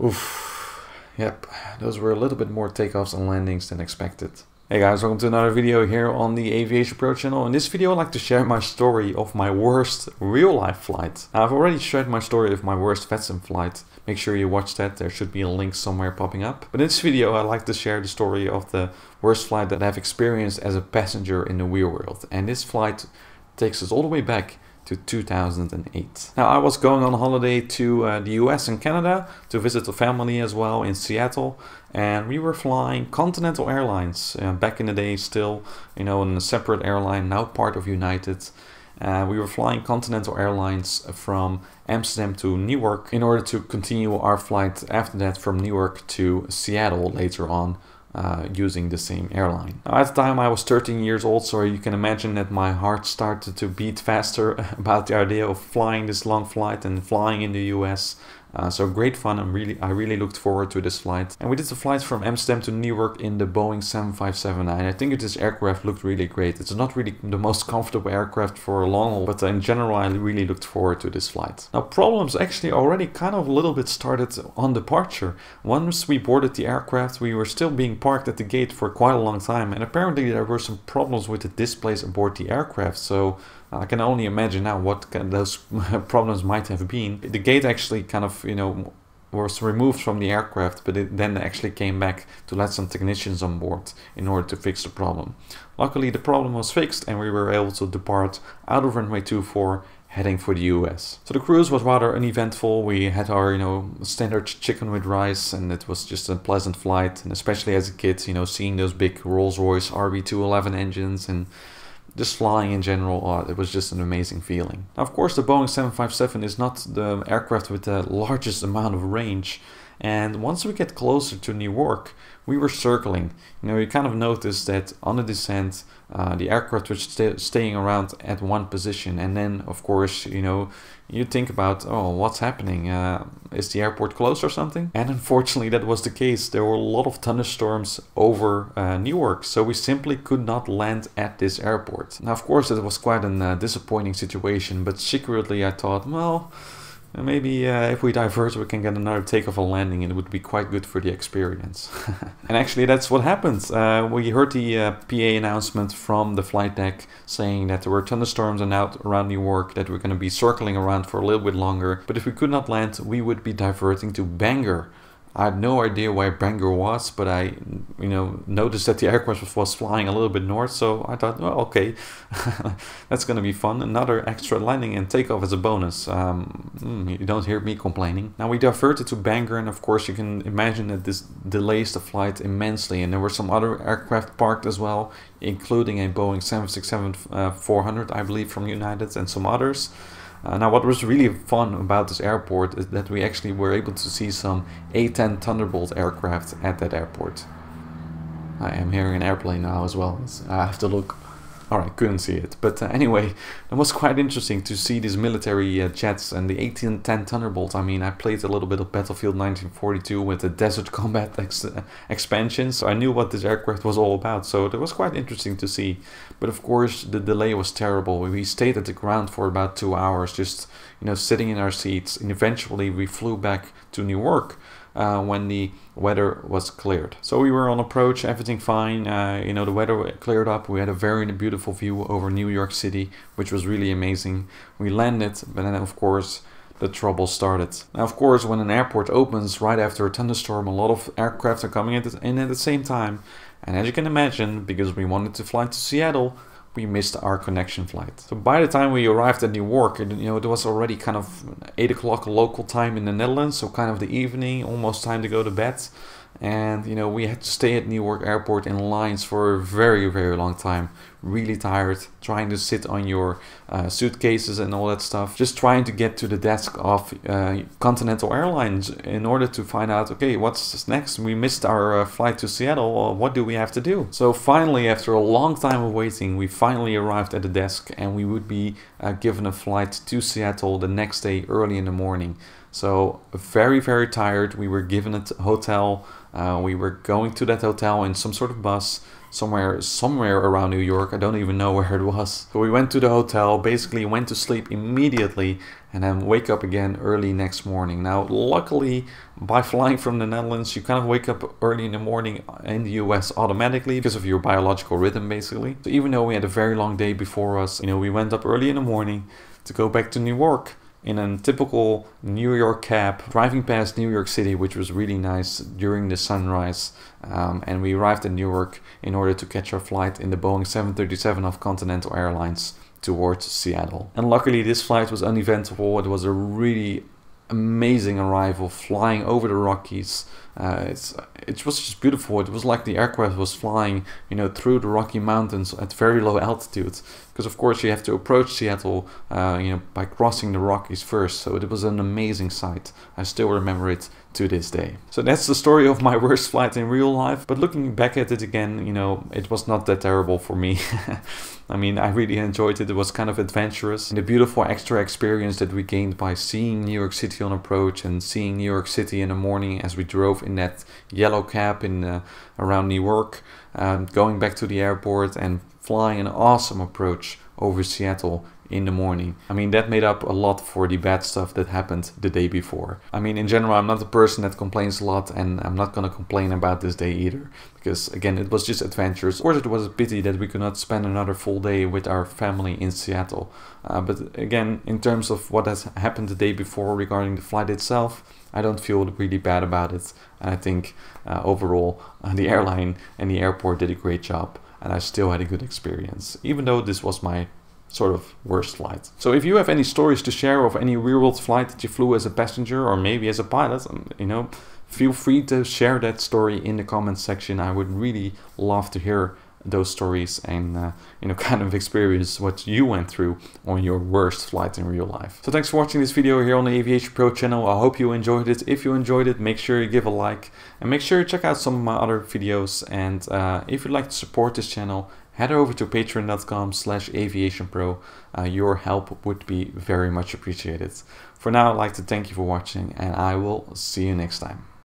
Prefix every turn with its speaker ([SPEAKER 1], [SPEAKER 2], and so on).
[SPEAKER 1] Oof. Yep, those were a little bit more takeoffs and landings than expected. Hey guys, welcome to another video here on the AviationPro channel. In this video I'd like to share my story of my worst real-life flight. Now, I've already shared my story of my worst VATSIM flight. Make sure you watch that, there should be a link somewhere popping up. But in this video I'd like to share the story of the worst flight that I've experienced as a passenger in the real world. And this flight takes us all the way back to 2008. Now, I was going on holiday to the US and Canada to visit the family as well in Seattle, and we were flying Continental Airlines back in the day, still, you know, in a separate airline, now part of United. We were flying Continental Airlines from Amsterdam to Newark in order to continue our flight after that from Newark to Seattle later on. Using the same airline. Now, at the time I was 13 years old, so you can imagine that my heart started to beat faster about the idea of flying this long flight and flying in the US. So great fun, I really looked forward to this flight. And we did the flight from Amsterdam to Newark in the Boeing 757, and I think this aircraft looked really great. It's not really the most comfortable aircraft for a long haul, but in general I really looked forward to this flight. Now, problems actually already kind of a little bit started on departure. Once we boarded the aircraft, we were still being parked at the gate for quite a long time, and apparently there were some problems with the displays aboard the aircraft. So I can only imagine now what those problems might have been. The gate actually kind of, you know, was removed from the aircraft, but it then actually came back to let some technicians on board in order to fix the problem. Luckily, the problem was fixed and we were able to depart out of runway 24, heading for the US. So the cruise was rather uneventful. We had our, you know, standard chicken with rice, and it was just a pleasant flight. And especially as a kid, you know, seeing those big Rolls-Royce RB211 engines and just flying in general, it was just an amazing feeling. Now, of course, the Boeing 757 is not the aircraft with the largest amount of range. And once we get closer to Newark, we were circling. You know, you kind of noticed that on the descent, the aircraft was staying around at one position. And then, of course, you know, you think about, oh, what's happening? Is the airport closed or something? And unfortunately, that was the case. There were a lot of thunderstorms over Newark, so we simply could not land at this airport. Now, of course, it was quite a disappointing situation, but secretly I thought, well, maybe if we divert, we can get another takeoff and landing, and it would be quite good for the experience. And actually, that's what happened. We heard the PA announcement from the flight deck saying that there were thunderstorms around Newark, that we're going to be circling around for a little bit longer. But if we could not land, we would be diverting to Bangor. I had no idea where Bangor was, but I, you know, noticed that the aircraft was flying a little bit north, so I thought, well, okay, that's going to be fun. Another extra landing and takeoff as a bonus. You don't hear me complaining. Now, we diverted to Bangor, and of course you can imagine that this delays the flight immensely, and there were some other aircraft parked as well, including a Boeing 767-400, I believe, from United, and some others. Now, what was really fun about this airport is that we actually were able to see some A-10 Thunderbolt aircraft at that airport. I am hearing an airplane now as well. I have to look. Alright, couldn't see it. But anyway, it was quite interesting to see these military jets and the A-10 Thunderbolt. I mean, I played a little bit of Battlefield 1942 with the Desert Combat expansion, so I knew what this aircraft was all about. So it was quite interesting to see. But of course, the delay was terrible. We stayed at the ground for about 2 hours, just, you know, sitting in our seats. And eventually we flew back to Newark when the weather was cleared. So we were on approach, everything fine. You know, the weather cleared up. We had a very beautiful view over New York City, which was really amazing. We landed, but then of course the trouble started. Now, of course, when an airport opens right after a thunderstorm, a lot of aircraft are coming in at the same time. And as you can imagine, because we wanted to fly to Seattle, we missed our connection flight. So by the time we arrived at Newark, you know, it was already kind of 8 o'clock local time in the Netherlands, so kind of the evening, almost time to go to bed. And, you know, we had to stay at Newark Airport in lines for a very, very long time. Really tired, trying to sit on your suitcases and all that stuff. Just trying to get to the desk of Continental Airlines in order to find out, okay, what's next? We missed our flight to Seattle. What do we have to do? So finally, after a long time of waiting, we finally arrived at the desk, and we would be given a flight to Seattle the next day early in the morning. So very, very tired. We were given a hotel. We were going to that hotel in some sort of bus somewhere around New York. I don't even know where it was. So we went to the hotel, basically went to sleep immediately, and then wake up again early next morning. Now, luckily, by flying from the Netherlands, you kind of wake up early in the morning in the US automatically because of your biological rhythm, basically. So even though we had a very long day before us, we went up early in the morning to go back to New York in a typical New York cab, driving past New York City, which was really nice during the sunrise. And we arrived in New York in order to catch our flight in the Boeing 737 of Continental Airlines towards Seattle. And luckily this flight was uneventful. It was a really amazing arrival, flying over the Rockies. It was just beautiful. It was like the aircraft was flying, through the Rocky Mountains at very low altitude. Because of course you have to approach Seattle, by crossing the Rockies first. So it was an amazing sight. I still remember it to this day. So that's the story of my worst flight in real life. But looking back at it again, it was not that terrible for me. I mean, I really enjoyed it. It was kind of adventurous. And the beautiful extra experience that we gained by seeing New York City on approach and seeing New York City in the morning as we drove in that yellow cab around New York, going back to the airport and flying an awesome approach over Seattle in the morning. I mean, that made up a lot for the bad stuff that happened the day before. I mean, in general, I'm not a person that complains a lot, and I'm not gonna complain about this day either, because again, it was just adventurous. Of course, it was a pity that we could not spend another full day with our family in Seattle. But again, in terms of what has happened the day before regarding the flight itself, I don't feel really bad about it. And I think overall, the airline and the airport did a great job, and I still had a good experience, even though this was my sort of worst flight. So if you have any stories to share of any real world flight that you flew as a passenger or maybe as a pilot, feel free to share that story in the comments section. I would really love to hear those stories and kind of experience what you went through on your worst flight in real life. So thanks for watching this video here on the Aviation Pro channel. I hope you enjoyed it. If you enjoyed it, make sure you give a like and make sure you check out some of my other videos. And if you'd like to support this channel, head over to patreon.com/aviationpro. Your help would be very much appreciated. For now, I'd like to thank you for watching, and I will see you next time.